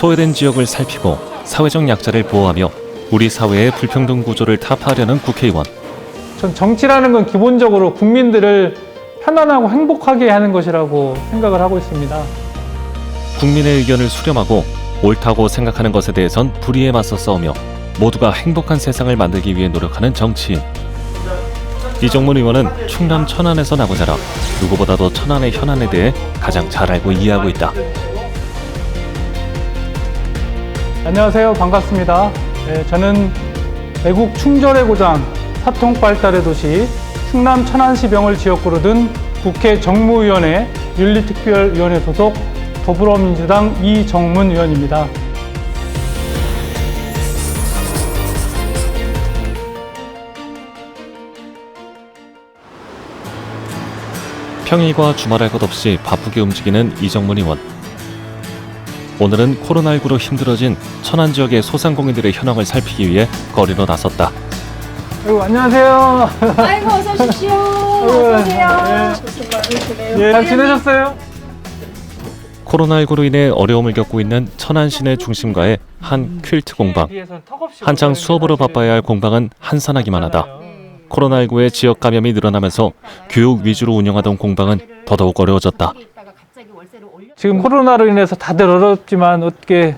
소외된 지역을 살피고 사회적 약자를 보호하며 우리 사회의 불평등 구조를 타파하려는 국회의원. 전 정치라는 건 기본적으로 국민들을 편안하고 행복하게 하는 것이라고 생각을 하고 있습니다. 국민의 의견을 수렴하고 옳다고 생각하는 것에 대해선 불의에 맞서 싸우며 모두가 행복한 세상을 만들기 위해 노력하는 정치인. 이정문 의원은 충남 천안에서 나고 자라 누구보다도 천안의 현안에 대해 가장 잘 알고 이해하고 있다. 안녕하세요. 반갑습니다. 네, 저는 애국 충절의 고장, 사통발달의 도시, 충남 천안시병을 지역구로 둔 국회 정무위원회 윤리특별위원회 소속 더불어민주당 이정문 의원입니다. 평일과 주말할 것 없이 바쁘게 움직이는 이정문 의원. 오늘은 코로나19로 힘들어진 천안 지역의 소상공인들의 현황을 살피기 위해 거리로 나섰다. 아이고, 안녕하세요. 아이고, 어서 오십시오. 어서 오세요. 예, 잘 지내셨어요? 코로나19로 인해 어려움을 겪고 있는 천안 시내 중심가의 한 퀼트 공방. 한창 수업으로 바빠야 할 공방은 한산하기만 하다. 코로나19의 지역 감염이 늘어나면서 교육 위주로 운영하던 공방은 더더욱 어려워졌다. 지금 코로나로 인해서 다들 어렵지만 어떻게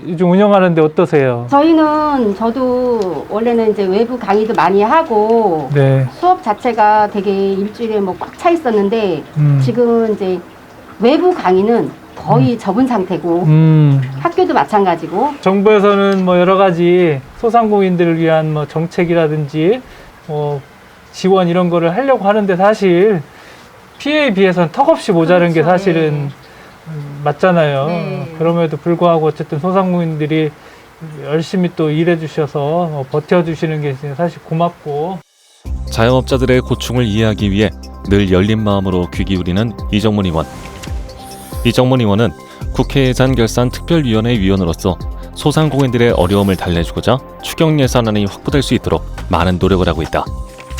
요즘 운영하는데 어떠세요? 저도 원래는 이제 외부 강의도 많이 하고 네. 수업 자체가 되게 일주일에 뭐 꽉 차 있었는데 지금은 이제 외부 강의는 거의 접은 상태고 학교도 마찬가지고. 정부에서는 뭐 여러 가지 소상공인들을 위한 뭐 정책이라든지 뭐 지원 이런 거를 하려고 하는데 사실 피해에 비해서는 턱없이 모자른 게 그렇죠. 사실은 맞잖아요. 네. 그럼에도 불구하고 어쨌든 소상공인들이 열심히 또 일해 주셔서 버텨주시는 게 사실 고맙고. 자영업자들의 고충을 이해하기 위해 늘 열린 마음으로 귀 기울이는 이정문 의원. 이정문 의원은 국회 예산결산특별위원회 위원으로서 소상공인들의 어려움을 달래주고자 추경 예산안이 확보될 수 있도록 많은 노력을 하고 있다.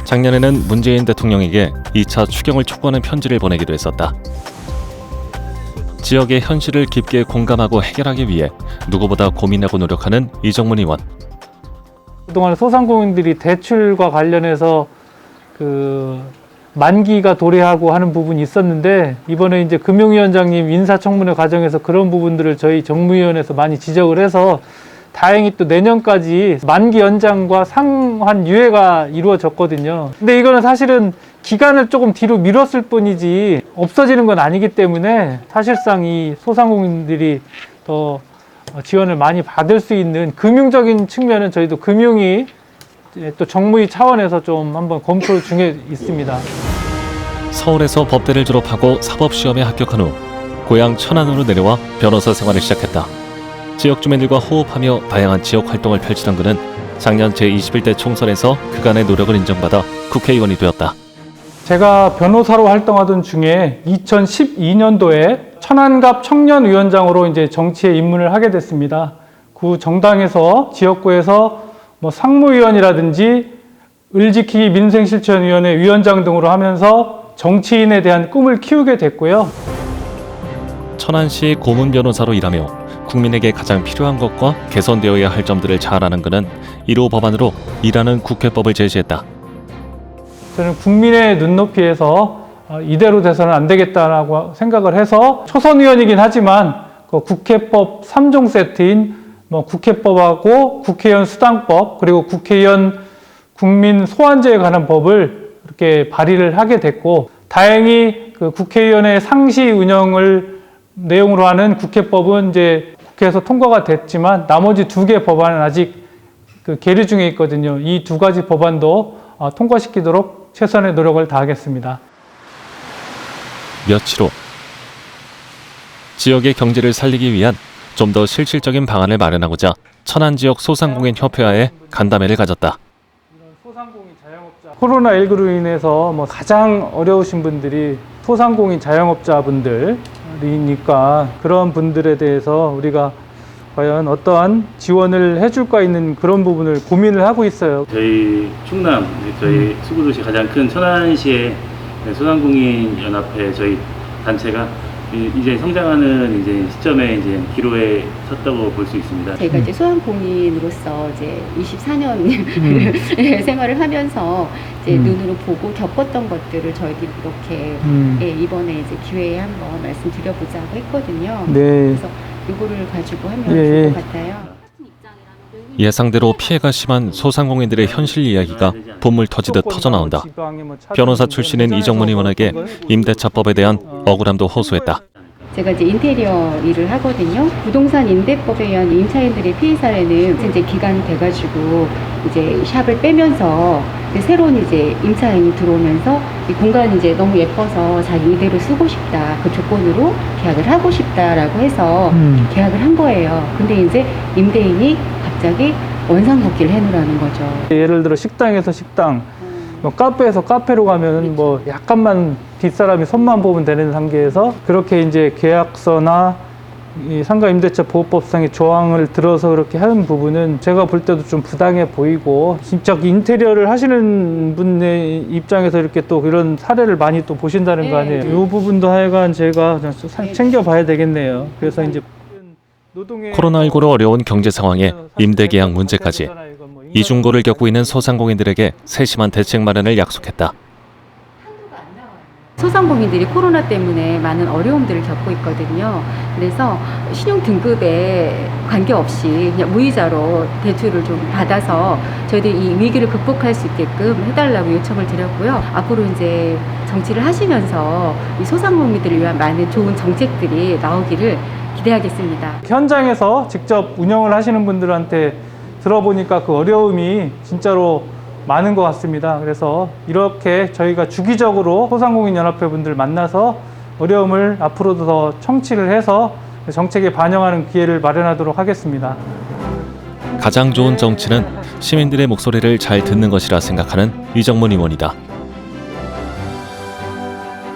작년에는 문재인 대통령에게 2차 추경을 촉구하는 편지를 보내기도 했었다. 지역의 현실을 깊게 공감하고 해결하기 위해 누구보다 고민하고 노력하는 이정문 의원. 그동안 소상공인들이 대출과 관련해서 만기가 도래하고 하는 부분이 있었는데 이번에 이제 금융위원장님 인사청문회 과정에서 그런 부분들을 저희 정무위원회에서 많이 지적을 해서 다행히 또 내년까지 만기 연장과 상환 유예가 이루어졌거든요. 근데 이거는 사실은 기간을 조금 뒤로 미뤘을 뿐이지 없어지는 건 아니기 때문에 사실상 이 소상공인들이 더 지원을 많이 받을 수 있는 금융적인 측면은 저희도 금융위 또 정무위 차원에서 좀 한번 검토 중에 있습니다. 서울에서 법대를 졸업하고 사법시험에 합격한 후 고향 천안으로 내려와 변호사 생활을 시작했다. 지역 주민들과 호흡하며 다양한 지역 활동을 펼치던 그는 작년 제21대 총선에서 그간의 노력을 인정받아 국회의원이 되었다. 제가 변호사로 활동하던 중에 2012년도에 천안갑 청년위원장으로 이제 정치에 입문을 하게 됐습니다. 그 정당에서 지역구에서 뭐 상무위원이라든지 을지키기 민생실천위원회 위원장 등으로 하면서 정치인에 대한 꿈을 키우게 됐고요. 천안시 고문 변호사로 일하며 국민에게 가장 필요한 것과 개선되어야 할 점들을 잘 아는 그는 1호 법안으로 일하는 국회법을 제시했다. 저는 국민의 눈높이에서 이대로 돼서는 안 되겠다라고 생각을 해서 초선 의원이긴 하지만 그 국회법 3종 세트인 뭐 국회법하고 국회의원 수당법 그리고 국회의원 국민 소환제에 관한 법을 이렇게 발의를 하게 됐고 다행히 그 국회의원의 상시 운영을 내용으로 하는 국회법은 이제 국회에서 통과가 됐지만 나머지 2개 법안은 아직 그 계류 중에 있거든요. 이 2가지 법안도 통과시키도록 최선의 노력을 다하겠습니다. 며칠 후 지역의 경제를 살리기 위한 좀 더 실질적인 방안을 마련하고자 천안 지역 소상공인 협회와의 간담회를 가졌다. 코로나19로 인해서 뭐 가장 어려우신 분들이 소상공인 자영업자분들이니까 그런 분들에 대해서 우리가 과연 어떠한 지원을 해줄까 있는 그런 부분을 고민을 하고 있어요. 저희 충남, 저희 수구도시 가장 큰 천안시의 소상공인 연합회 저희 단체가 이제 성장하는 이제 시점에 이제 기로에 섰다고 볼 수 있습니다. 제가 이제 소아공인으로서 이제 24년 생활을 하면서 이제 눈으로 보고 겪었던 것들을 저희들이 이렇게 예, 이번에 이제 기회에 한번 말씀드려보자고 했거든요. 네. 그래서 이거를 가지고 하면 좋을 것 같아요. 예상대로 피해가 심한 소상공인들의 현실 이야기가 본물 터지듯 터져나온다. 변호사 출신인 이정문 의원에게 임대차법에 대한 억울함도 호소했다. 제가 이제 인테리어 일을 하거든요. 부동산 임대법에 의한 임차인들의 피해 사례는 이제 기간이 돼가지고 이제 샵을 빼면서 이제 새로운 이제 임차인이 들어오면서 이 공간이 이제 너무 예뻐서 자기 이대로 쓰고 싶다. 그 조건으로 계약을 하고 싶다라고 해서 계약을 한 거예요. 근데 이제 임대인이 갑자기 원상복귀를 해놓으라는 거죠. 예를 들어 식당에서 식당, 뭐 카페에서 카페로 가면 뭐 약간만 뒷사람이 손만 보면 되는 단계에서 그렇게 이제 계약서나 이 상가임대차 보호법상의 조항을 들어서 그렇게 하는 부분은 제가 볼 때도 좀 부당해 보이고, 진짜 인테리어를 하시는 분의 입장에서 이렇게 또 이런 사례를 많이 또 보신다는 거 아니에요. 이 부분도 하여간 제가 그냥 챙겨봐야 되겠네요. 그래서 이제 코로나19로 어려운 경제 상황에 임대계약 문제까지 이중고를 겪고 있는 소상공인들에게 세심한 대책 마련을 약속했다. 소상공인들이 코로나 때문에 많은 어려움들을 겪고 있거든요. 그래서 신용 등급에 관계없이 그냥 무이자로 대출을 좀 받아서 저희들이 이 위기를 극복할 수 있게끔 해달라고 요청을 드렸고요. 앞으로 이제 정치를 하시면서 이 소상공인들을 위한 많은 좋은 정책들이 나오기를 기대하겠습니다. 현장에서 직접 운영을 하시는 분들한테 들어보니까 그 어려움이 진짜로 많은 것 같습니다. 그래서 이렇게 저희가 주기적으로 소상공인 연합회 분들 만나서 어려움을 앞으로도 더 청취를 해서 정책에 반영하는 기회를 마련하도록 하겠습니다. 가장 좋은 정치는 시민들의 목소리를 잘 듣는 것이라 생각하는 이정문 의원이다.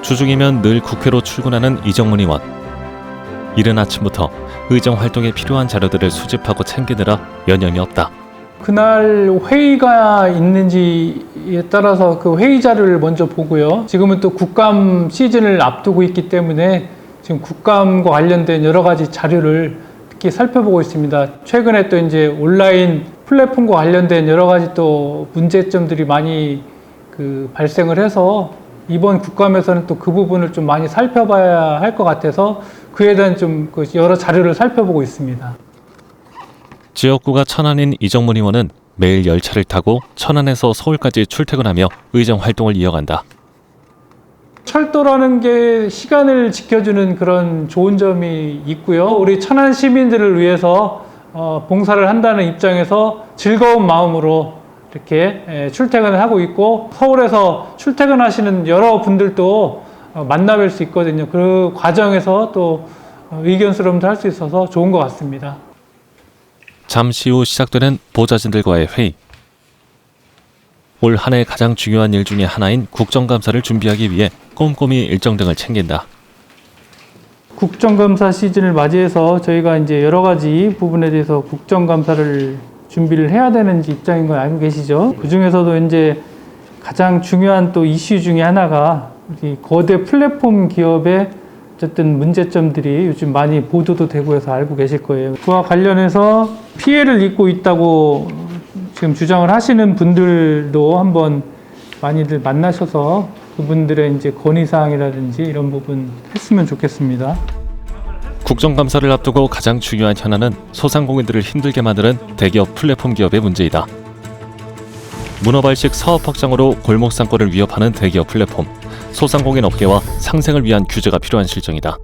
주중이면 늘 국회로 출근하는 이정문 의원. 이른 아침부터 의정 활동에 필요한 자료들을 수집하고 챙기느라 여념이 없다. 그날 회의가 있는지에 따라서 그 회의 자료를 먼저 보고요. 지금은 또 국감 시즌을 앞두고 있기 때문에 지금 국감과 관련된 여러 가지 자료를 특히 살펴보고 있습니다. 최근에 또 이제 온라인 플랫폼과 관련된 여러 가지 또 문제점들이 많이 발생을 해서 이번 국감에서는 또 그 부분을 좀 많이 살펴봐야 할 것 같아서 그에 대한 좀 여러 자료를 살펴보고 있습니다. 지역구가 천안인 이정문 의원은 매일 열차를 타고 천안에서 서울까지 출퇴근하며 의정 활동을 이어간다. 철도라는 게 시간을 지켜주는 그런 좋은 점이 있고요. 우리 천안 시민들을 위해서 봉사를 한다는 입장에서 즐거운 마음으로 이렇게 출퇴근을 하고 있고, 서울에서 출퇴근하시는 여러 분들도 만나뵐 수 있거든요. 그 과정에서 또 의견 수렴도 할 수 있어서 좋은 것 같습니다. 잠시 후 시작되는 보좌진들과의 회의. 올 한 해 가장 중요한 일 중에 하나인 국정감사를 준비하기 위해 꼼꼼히 일정 등을 챙긴다. 국정감사 시즌을 맞이해서 저희가 이제 여러 가지 부분에 대해서 국정감사를 준비를 해야 되는 입장인 걸 알고 계시죠? 그 중에서도 이제 가장 중요한 또 이슈 중에 하나가 우리 거대 플랫폼 기업의 어쨌든 문제점들이 요즘 많이 보도도 되고 해서 알고 계실 거예요. 그와 관련해서 피해를 입고 있다고 지금 주장을 하시는 분들도 한번 많이들 만나셔서 그분들의 이제 건의사항이라든지 이런 부분 했으면 좋겠습니다. 국정감사를 앞두고 가장 중요한 현안은 소상공인들을 힘들게 만드는 대기업 플랫폼 기업의 문제이다. 문어발식 사업 확장으로 골목 상권을 위협하는 대기업 플랫폼. 소상공인 업계와 상생을 위한 규제가 필요한 실정이다.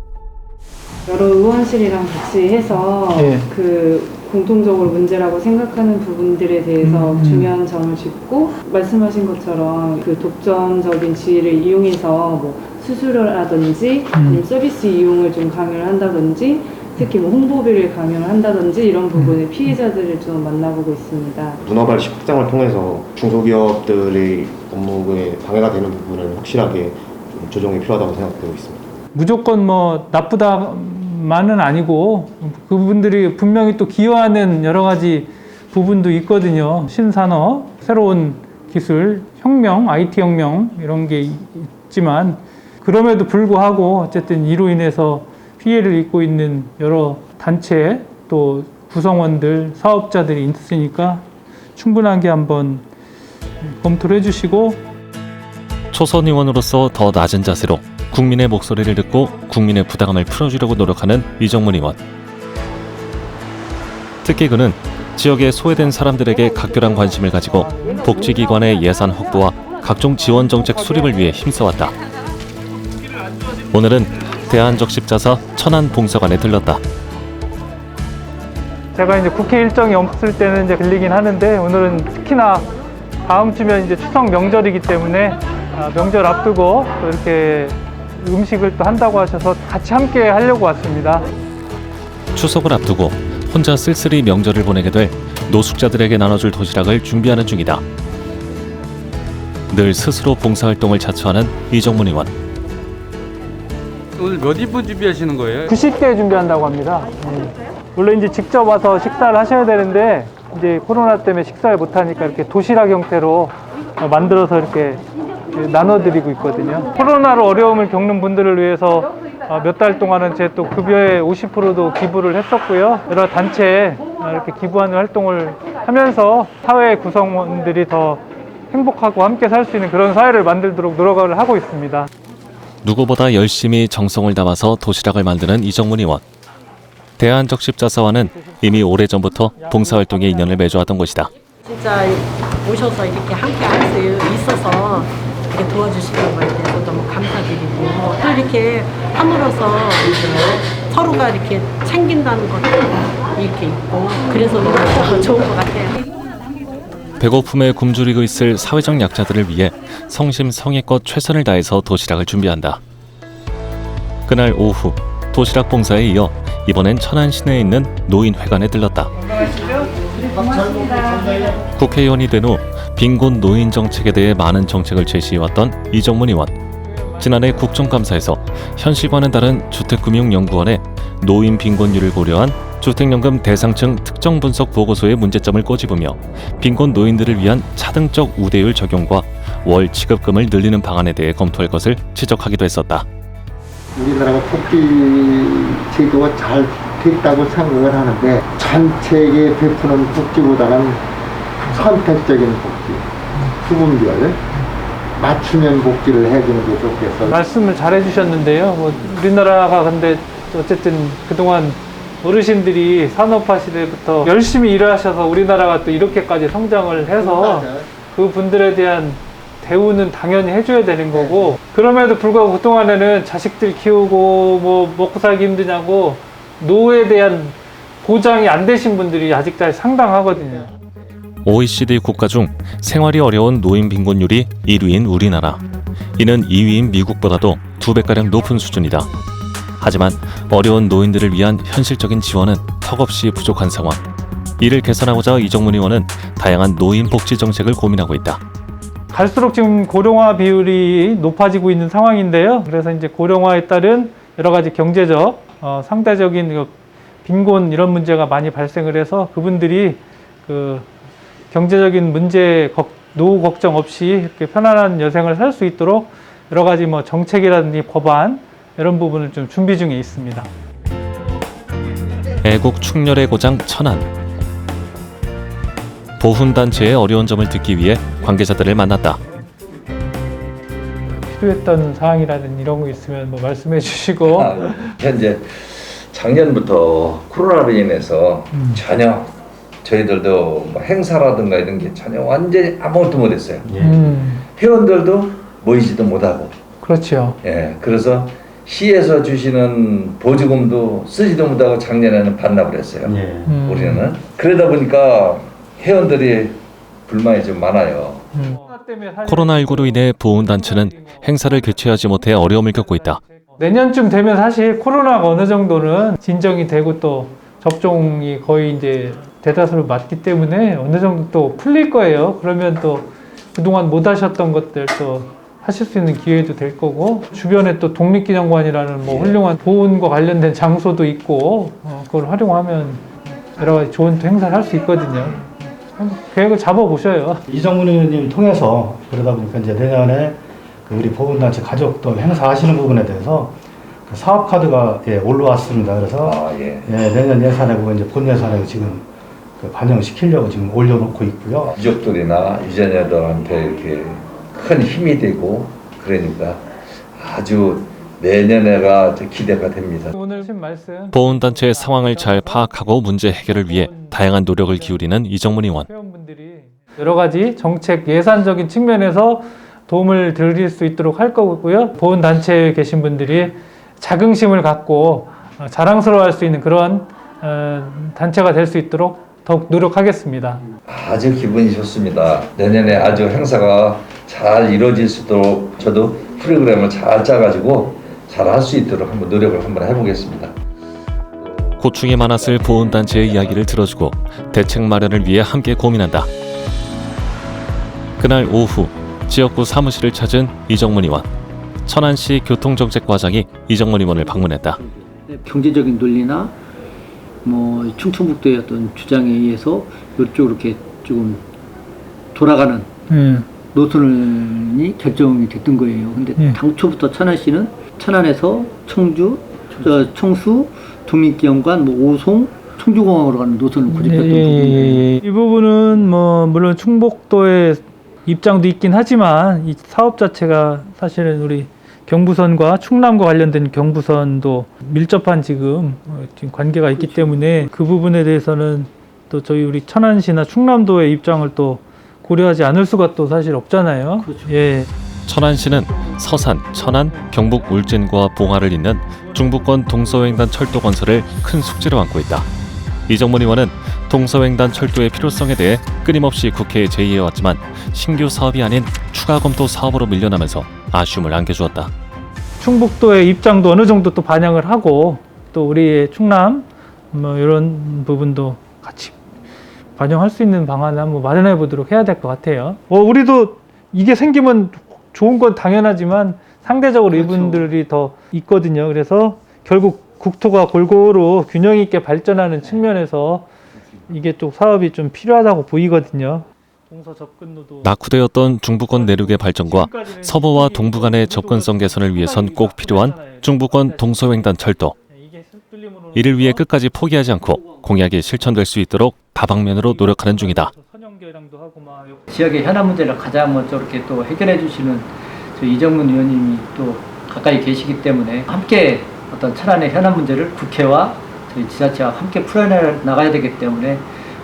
여러 의원실이랑 같이 해서 그 공통적으로 문제라고 생각하는 부분들에 대해서 중요한 점을 짚고, 말씀하신 것처럼 그 독점적인 지위를 이용해서 뭐 수수료라든지 아니면 서비스 이용을 좀 강요를 한다든지, 특히 뭐 홍보비를 강요를 한다든지 이런 부분의 피해자들을 좀 만나보고 있습니다. 문어발식 확장을 통해서 중소기업들의 업무에 방해가 되는 부분은 확실하게 좀 조정이 필요하다고 생각되고 있습니다. 무조건 뭐 나쁘다만은 아니고 그분들이 분명히 또 기여하는 여러 가지 부분도 있거든요. 신산업, 새로운 기술, 혁명, IT 혁명 이런 게 있지만 그럼에도 불구하고 어쨌든 이로 인해서 피해를 입고 있는 여러 단체 또 구성원들, 사업자들이 있으니까 충분하게 한번 검토를 해주시고 초선 의원으로서 더 낮은 자세로 국민의 목소리를 듣고 국민의 부담감을 풀어주려고 노력하는 이정문 의원. 특히 그는 지역에 소외된 사람들에게 각별한 관심을 가지고 복지기관의 예산 확보와 각종 지원 정책 수립을 위해 힘써왔다. 오늘은 대한적십자사 천안봉사관에 들렀다. 제가 이제 국회 일정이 없을 때는 이제 들리긴 하는데 오늘은 특히나 다음 주면 이제 추석 명절이기 때문에 명절 앞두고 또 이렇게 음식을 또 한다고 하셔서 같이 함께 하려고 왔습니다. 추석을 앞두고 혼자 쓸쓸히 명절을 보내게 될 노숙자들에게 나눠줄 도시락을 준비하는 중이다. 늘 스스로 봉사활동을 자처하는 이정문 의원. 오늘 몇 인분 준비하시는 거예요? 90개 준비한다고 합니다. 원래 이제 직접 와서 식사를 하셔야 되는데 이제 코로나 때문에 식사를 못 하니까 이렇게 도시락 형태로 만들어서 이렇게 나눠드리고 있거든요. 코로나로 어려움을 겪는 분들을 위해서 몇 달 동안은 제 또 급여의 50%도 기부를 했었고요. 여러 단체에 이렇게 기부하는 활동을 하면서 사회 구성원들이 더 행복하고 함께 살 수 있는 그런 사회를 만들도록 노력을 하고 있습니다. 누구보다 열심히 정성을 담아서 도시락을 만드는 이정문 의원. 대한적십자사와는 이미 오래전부터 봉사활동에 인연을 맺어왔던 곳이다. 진짜 오셔서 이렇게 함께 할 수 있어서 이렇게 도와주시는 거에 대해서 너무 감사드리고 또 이렇게 함으로써 이제 서로가 이렇게 챙긴다는 것도 이렇게 있고 그래서 너무 좋은 것 같아요. 배고픔에 굶주리고 있을 사회적 약자들을 위해 성심성의껏 최선을 다해서 도시락을 준비한다. 그날 오후 도시락 봉사에 이어 이번엔 천안 시내에 있는 노인회관에 들렀다. 국회의원이 된 후 빈곤 노인 정책에 대해 많은 정책을 제시해왔던 이정문 의원. 지난해 국정감사에서 현실과는 다른 주택금융연구원의 노인 빈곤율을 고려한 주택연금 대상층 특정 분석 보고서의 문제점을 꼬집으며 빈곤 노인들을 위한 차등적 우대율 적용과 월 지급금을 늘리는 방안에 대해 검토할 것을 지적하기도 했었다. 우리나라가 복지 제도가 잘 됐다고 생각을 하는데 전체에 베푸는 복지보다는 선택적인 복지, 부분별 맞춤형 복지를 해주는 게 좋겠어. 말씀을 잘 해주셨는데요. 우리나라가 근데 어쨌든 그동안 어르신들이 산업화 시대부터 열심히 일하셔서 우리나라가 또 이렇게까지 성장을 해서 그 분들에 대한 대우는 당연히 해줘야 되는 거고 그럼에도 불구하고 그동안에는 자식들 키우고 뭐 먹고 살기 힘드냐고 노후에 대한 보장이 안 되신 분들이 아직까지 상당하거든요. OECD 국가 중 생활이 어려운 노인 빈곤율이 1위인 우리나라. 이는 2위인 미국보다도 2배가량 높은 수준이다. 하지만 어려운 노인들을 위한 현실적인 지원은 턱없이 부족한 상황. 이를 개선하고자 이정문 의원은 다양한 노인 복지 정책을 고민하고 있다. 갈수록 지금 고령화 비율이 높아지고 있는 상황인데요. 그래서 이제 고령화에 따른 여러 가지 경제적, 상대적인 빈곤 이런 문제가 많이 발생을 해서 그분들이 그 경제적인 문제, 노후 걱정 없이 이렇게 편안한 여생을 살 수 있도록 여러 가지 뭐 정책이라든지 법안 이런 부분을 좀 준비 중에 있습니다. 애국 충렬의 고장 천안. 보훈단체의 어려운 점을 듣기 위해 관계자들을 만났다. 필요했던 사항이라든지 이런 거 있으면 뭐 말씀해 주시고. 현재 작년부터 코로나로 인해서 전혀 저희들도 뭐 행사라든가 이런 게 전혀 완전히 아무것도 못했어요. 회원들도 모이지도 못하고. 그렇죠. 예, 그래서 시에서 주시는 보조금도 쓰지도 못하고 작년에는 반납을 했어요. 우리는 그러다 보니까 회원들이 불만이 좀 많아요. 코로나19로 인해 보훈단체는 행사를 개최하지 못해 어려움을 겪고 있다. 내년쯤 되면 사실 코로나가 어느 정도는 진정이 되고 또 접종이 거의 이제 대다수를 맞기 때문에 어느 정도 또 풀릴 거예요. 그러면 또 그동안 못 하셨던 것들 또 하실 수 있는 기회도 될 거고 주변에 또 독립기념관이라는 뭐 훌륭한 보훈과 관련된 장소도 있고 그걸 활용하면 여러 가지 좋은 또 행사를 할 수 있거든요. 계획을 잡아보셔요. 이정문 의원님 통해서 그러다 보니까 이제 내년에 우리 보건단체 가족도 행사하시는 부분에 대해서 그 사업카드가 올라왔습니다. 그래서 내년 예산에 그거 이제 본 예산에 지금 그 반영시키려고 지금 올려놓고 있고요. 유족들이나 유자녀들한테 이렇게 큰 힘이 되고 그러니까 아주 내년에가 기대가 됩니다. 오늘 하신 말씀 보훈단체의 상황을 잘 파악하고 문제 해결을 위해 다양한 노력을 기울이는 이정문 의원. 회원분들이 여러 가지 정책 예산적인 측면에서 도움을 드릴 수 있도록 할 거고요. 보훈단체에 계신 분들이 자긍심을 갖고 자랑스러워할 수 있는 그런 단체가 될 수 있도록 더욱 노력하겠습니다. 아주 기분이 좋습니다. 내년에 아주 행사가 잘 이루어질 수 있도록 저도 프로그램을 잘 짜가지고 잘 할 수 있도록 한번 노력을 한번 해보겠습니다. 고충이 많았을 보훈단체의 이야기를 들어주고 대책 마련을 위해 함께 고민한다. 그날 오후 지역구 사무실을 찾은 이정문 의원. 천안시 교통정책과장이 이정문 의원을 방문했다. 경제적인 논리나 뭐 충청북도의 어떤 주장에 의해서 이쪽으로 이렇게 조금 돌아가는 노선이 결정이 됐던 거예요. 근데 당초부터 천안시는 천안에서 청주, 청수, 도민기념관, 뭐 오송, 청주공항으로 가는 노선을 고집했던 부분이에요. 이 부분은 뭐 물론 충북도의 입장도 있긴 하지만 이 사업 자체가 사실은 우리 경부선과 충남과 관련된 경부선도 밀접한 지금 관계가 있기 때문에 그 부분에 대해서는 또 저희 우리 천안시나 충남도의 입장을 또 고려하지 않을 수가 또 사실 없잖아요. 그렇죠. 예. 천안시는 서산, 천안, 경북 울진과 봉화를 잇는 중부권 동서횡단 철도 건설을 큰 숙제로 안고 있다. 이정문 의원은 동서횡단 철도의 필요성에 대해 끊임없이 국회에 제의해왔지만 신규 사업이 아닌 추가 검토 사업으로 밀려나면서 아쉬움을 안겨주었다. 충북도의 입장도 어느 정도 또 반영을 하고 또 우리의 충남 뭐 이런 부분도 같이 반영할 수 있는 방안을 한번 마련해 보도록 해야 될 것 같아요. 우리도 이게 생기면 좋은 건 당연하지만 상대적으로 그렇죠. 이분들이 더 있거든요. 그래서 결국 국토가 골고루 균형 있게 발전하는 측면에서 이게 또 사업이 좀 필요하다고 보이거든요. 낙후되었던 중부권 내륙의 발전과 서부와 동부 간의 접근성 개선을 위해선 꼭 필요한 중부권 동서횡단 철도. 이를 위해 끝까지 포기하지 않고 공약이 실천될 수 있도록 다방면으로 노력하는 중이다. 지역의 현안 문제를 가장 먼저 이렇게 또 해결해 주시는 저희 이정문 의원님이 또 가까이 계시기 때문에 함께 어떤 천안의 현안 문제를 국회와 저희 지자체와 함께 풀어나가야 되기 때문에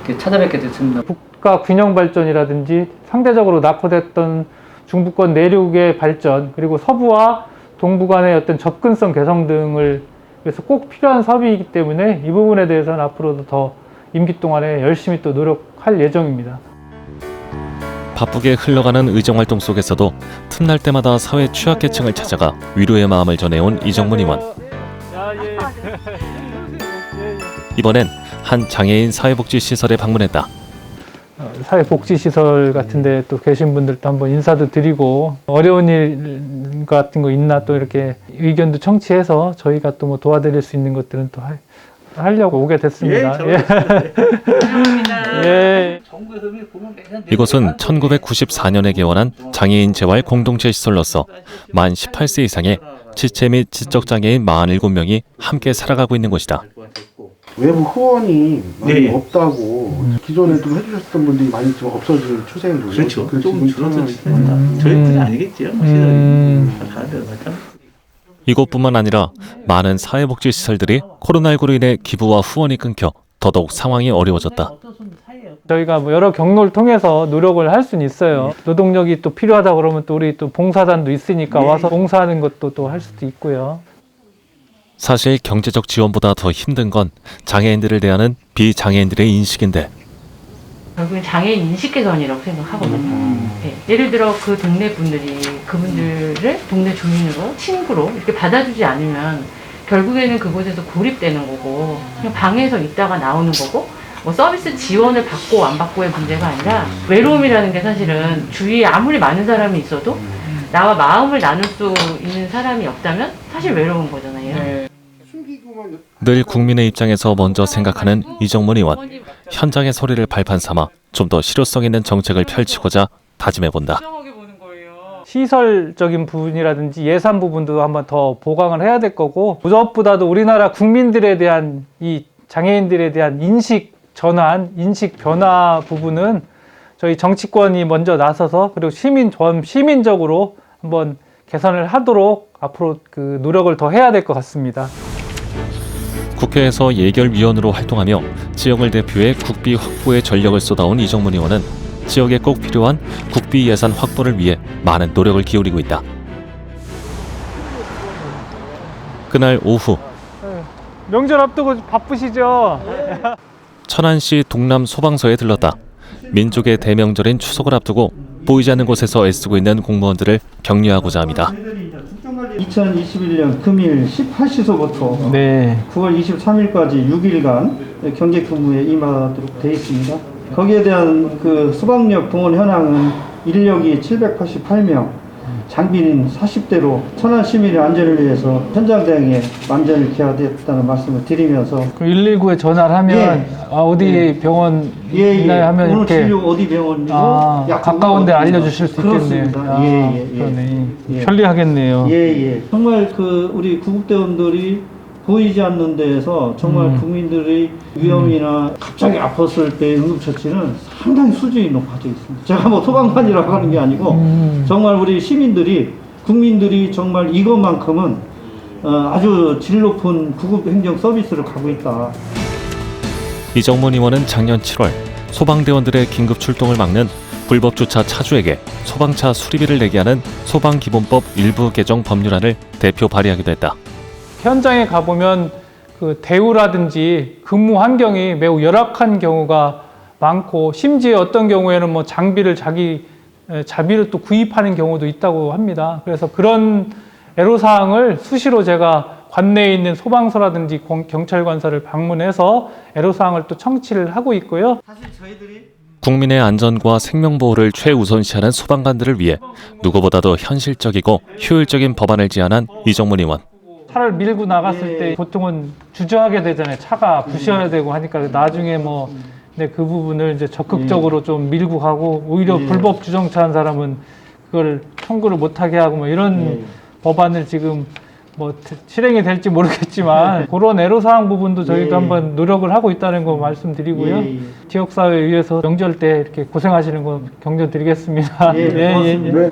이렇게 찾아뵙게 됐습니다. 국가 균형 발전이라든지 상대적으로 낙후됐던 중부권 내륙의 발전 그리고 서부와 동부 간의 어떤 접근성 개선 등을 위해서 꼭 필요한 사업이기 때문에 이 부분에 대해서는 앞으로도 더 임기 동안에 열심히 또 노력할 예정입니다. 바쁘게 흘러가는 의정활동 속에서도 틈날 때마다 사회 취약계층을 찾아가 위로의 마음을 전해온 이정문 의원. 이번엔 한 장애인 사회복지시설에 방문했다. 사회복지시설 같은 데 또 계신 분들도 한번 인사도 드리고 어려운 일 같은 거 있나 또 이렇게 의견도 청취해서 저희가 또 뭐 도와드릴 수 있는 것들은 또 하려고 오게 됐습니다. 예. 이곳은 1994년에 개원한 장애인 재활 공동체 시설로서 만 18세 이상의 지체 및 지적장애인 47명이 함께 살아가고 있는 곳이다. 외부 후원이 많이 없다고 기존에 좀 해주셨던 분들이 많이 좀 없어질 추세인 거죠. 그렇죠. 좀 줄어들 추세입니다. 저희뿐이 아니겠지요. 이곳뿐만 아니라 많은 사회복지시설들이 코로나19로 인해 기부와 후원이 끊겨 더더욱 상황이 어려워졌다. 저희가 뭐 여러 경로를 통해서 노력을 할 수는 있어요. 노동력이 또 필요하다 그러면 또 우리 또 봉사단도 있으니까 와서 봉사하는 것도 또 할 수도 있고요. 사실 경제적 지원보다 더 힘든 건 장애인들을 대하는 비장애인들의 인식인데 결국엔 장애인 인식 개선이라고 생각하거든요. 네. 예를 들어 그 동네 분들이 그분들을 동네 주민으로 친구로 이렇게 받아주지 않으면 결국에는 그곳에서 고립되는 거고 그냥 방에서 있다가 나오는 거고 뭐 서비스 지원을 받고 안 받고의 문제가 아니라 외로움이라는 게 사실은 주위에 아무리 많은 사람이 있어도 나와 마음을 나눌 수 있는 사람이 없다면 사실 외로운 거잖아요. 늘 국민의 입장에서 먼저 생각하는 이정문 의원. 현장의 소리를 발판 삼아 좀 더 실효성 있는 정책을 펼치고자 다짐해본다. 시설적인 부분이라든지 예산 부분도 한번 더 보강을 해야 될 거고, 무엇보다도 우리나라 국민들에 대한 이 장애인들에 대한 인식 전환, 인식 변화 부분은 저희 정치권이 먼저 나서서 그리고 시민적으로 한번 개선을 하도록 앞으로 그 노력을 더 해야 될 것 같습니다. 국회에서 예결위원으로 활동하며 지역을 대표해 국비 확보에 전력을 쏟아온 이정문 의원은 지역에 꼭 필요한 국비 예산 확보를 위해 많은 노력을 기울이고 있다. 그날 오후 명절 앞두고 바쁘시죠? 천안시 동남 소방서에 들렀다. 민족의 대명절인 추석을 앞두고 보이지 않는 곳에서 애쓰고 있는 공무원들을 격려하고자 합니다. 2021년 금일 18시서부터 네. 9월 23일까지 6일간 경계 근무에 임하도록 되어 있습니다. 거기에 대한 그 소방력 동원 현황은 인력이 788명, 장비는 40대로 천안 시민의 안전을 위해서 현장 대응에 만전을 기하되었다는 말씀을 드리면서 119에 전화를 하면 어디 병원 있나요 하면 오늘 이렇게 진료 어디 병원이고 가까운 데 알려주실 수 있겠네요. 그러네. 편리하겠네요. 정말 그 우리 구급대원들이 보이지 않는 데에서 정말 국민들의 위험이나 갑자기 아팠을 때 응급처치는 상당히 수준이 높아져 있습니다. 제가 뭐 소방관이라고 하는 게 아니고 정말 우리 시민들이 국민들이 정말 이것만큼은 아주 질 높은 구급행정 서비스를 가고 있다. 이정문 의원은 작년 7월 소방대원들의 긴급 출동을 막는 불법 주차 차주에게 소방차 수리비를 내게 하는 소방기본법 일부 개정 법률안을 대표 발의하기도 했다. 현장에 가보면 그 대우라든지 근무 환경이 매우 열악한 경우가 많고, 심지어 어떤 경우에는 뭐 자비를 또 구입하는 경우도 있다고 합니다. 그래서 그런 애로사항을 수시로 제가 관내에 있는 소방서라든지 경찰관서를 방문해서 애로사항을 또 청취를 하고 있고요. 국민의 안전과 생명보호를 최우선시하는 소방관들을 위해 누구보다도 현실적이고 효율적인 법안을 제안한 이정문 의원. 차를 밀고 나갔을 때 보통은 주저하게 되잖아요. 차가 부셔야 되고 하니까 나중에 뭐 그 부분을 이제 적극적으로 좀 밀고 가고, 오히려 불법 주정차한 사람은 그걸 청구를 못하게 하고 뭐 이런 법안을 지금 뭐 실행이 될지 모르겠지만 그런 애로사항 부분도 저희도 한번 노력을 하고 있다는 거 말씀드리고요. 지역사회에 위해서 명절 때 이렇게 고생하시는 거 격려드리겠습니다.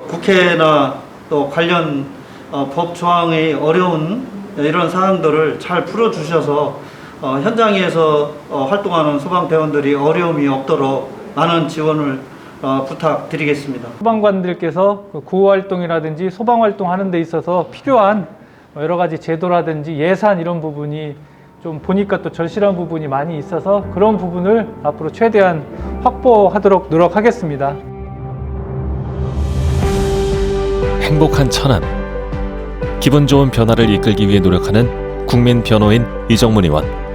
국회나 또 관련 법 조항의 어려운 이런 사항들을 잘 풀어주셔서 현장에서 활동하는 소방대원들이 어려움이 없도록 많은 지원을 부탁드리겠습니다. 소방관들께서 구호활동이라든지 소방활동 하는 데 있어서 필요한 여러 가지 제도라든지 예산 이런 부분이 좀 보니까 또 절실한 부분이 많이 있어서 그런 부분을 앞으로 최대한 확보하도록 노력하겠습니다. 행복한 천안. 기분 좋은 변화를 이끌기 위해 노력하는 국민 변호인 이정문 의원.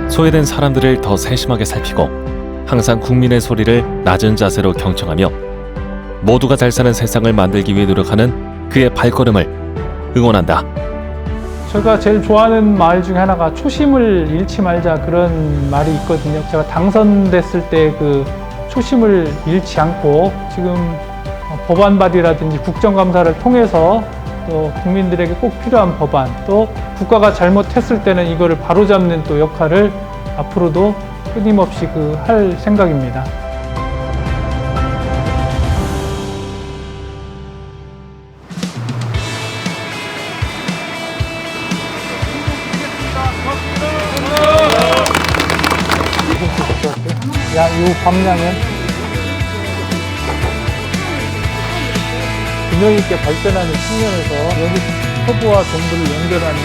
소외된 사람들을 더 세심하게 살피고 항상 국민의 소리를 낮은 자세로 경청하며 모두가 잘 사는 세상을 만들기 위해 노력하는 그의 발걸음을 응원한다. 제가 제일 좋아하는 말 중에 하나가 초심을 잃지 말자, 그런 말이 있거든요. 제가 당선됐을 때 그 초심을 잃지 않고 지금 법안 발의라든지 국정감사를 통해서 또 국민들에게 꼭 필요한 법안, 또 국가가 잘못했을 때는 이거를 바로잡는 또 역할을 앞으로도 끊임없이 할 생각입니다. 야, 이 광량은 균형 있게 발전하는 측면에서 여기 서부와 동부를 연결하는